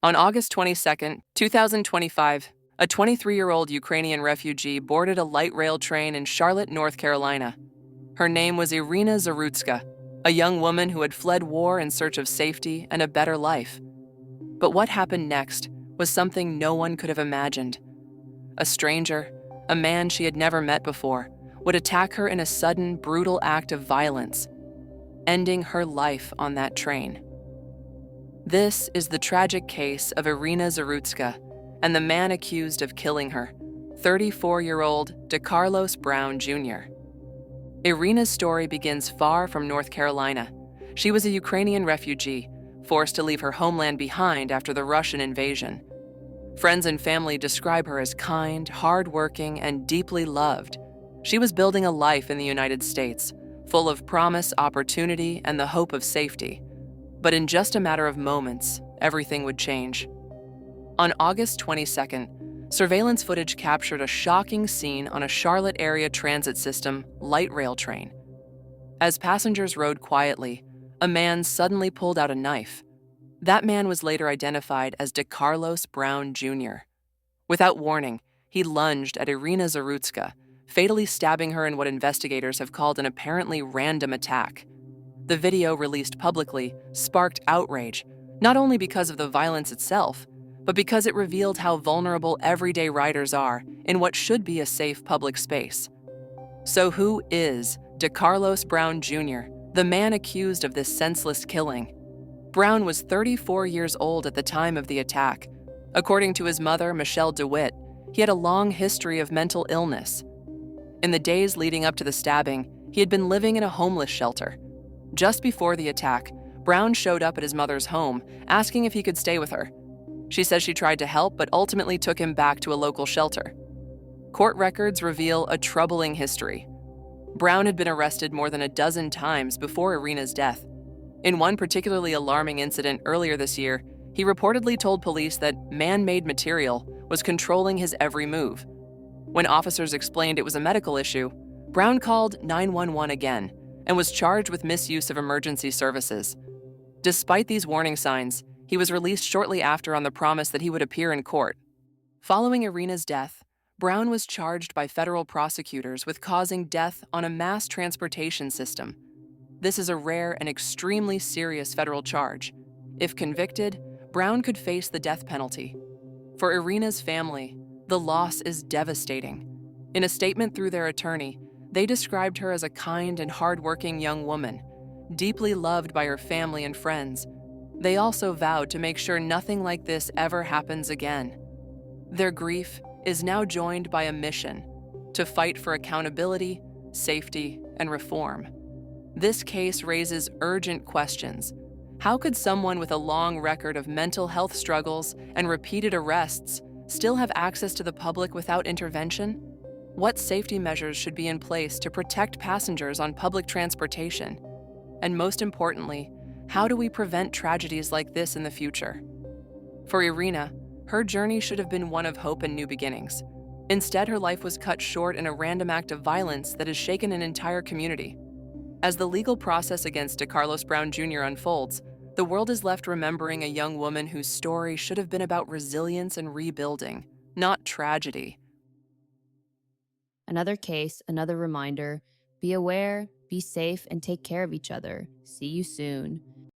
On August 22, 2025, a 23-year-old Ukrainian refugee boarded a light rail train in Charlotte, North Carolina. Her name was Iryna Zarutska, a young woman who had fled war in search of safety and a better life. But what happened next was something no one could have imagined. A stranger, a man she had never met before, would attack her in a sudden, brutal act of violence, ending her life on that train. This is the tragic case of Iryna Zarutska and the man accused of killing her, 34-year-old Decarlos Brown Jr. Iryna's story begins far from North Carolina. She was a Ukrainian refugee, forced to leave her homeland behind after the Russian invasion. Friends and family describe her as kind, hardworking, and deeply loved. She was building a life in the United States, full of promise, opportunity, and the hope of safety. But in just a matter of moments, everything would change. On August 22nd, surveillance footage captured a shocking scene on a Charlotte area transit system light rail train. As passengers rode quietly, a man suddenly pulled out a knife. That man was later identified as Decarlos Brown Jr. Without warning, he lunged at Iryna Zarutska, fatally stabbing her in what investigators have called an apparently random attack. The video released publicly sparked outrage, not only because of the violence itself, but because it revealed how vulnerable everyday riders are in what should be a safe public space. So who is Decarlos Brown Jr., the man accused of this senseless killing? Brown was 34 years old at the time of the attack. According to his mother, Michelle DeWitt, he had a long history of mental illness. In the days leading up to the stabbing, he had been living in a homeless shelter. Just before the attack, Brown showed up at his mother's home, asking if he could stay with her. She says she tried to help, but ultimately took him back to a local shelter. Court records reveal a troubling history. Brown had been arrested more than a dozen times before Iryna's death. In one particularly alarming incident earlier this year, he reportedly told police that man-made material was controlling his every move. When officers explained it was a medical issue, Brown called 911 again and was charged with misuse of emergency services. Despite these warning signs, he was released shortly after on the promise that he would appear in court. Following Iryna's death, Brown was charged by federal prosecutors with causing death on a mass transportation system. This is a rare and extremely serious federal charge. If convicted, Brown could face the death penalty. For Iryna's family, the loss is devastating. In a statement through their attorney, they described her as a kind and hardworking young woman, deeply loved by her family and friends. They also vowed to make sure nothing like this ever happens again. Their grief is now joined by a mission to fight for accountability, safety, and reform. This case raises urgent questions. How could someone with a long record of mental health struggles and repeated arrests still have access to the public without intervention? What safety measures should be in place to protect passengers on public transportation? And most importantly, how do we prevent tragedies like this in the future? For Iryna, her journey should have been one of hope and new beginnings. Instead, her life was cut short in a random act of violence that has shaken an entire community. As the legal process against Decarlos Brown Jr. unfolds, the world is left remembering a young woman whose story should have been about resilience and rebuilding, not tragedy. Another case, another reminder. Be aware, be safe, and take care of each other. See you soon.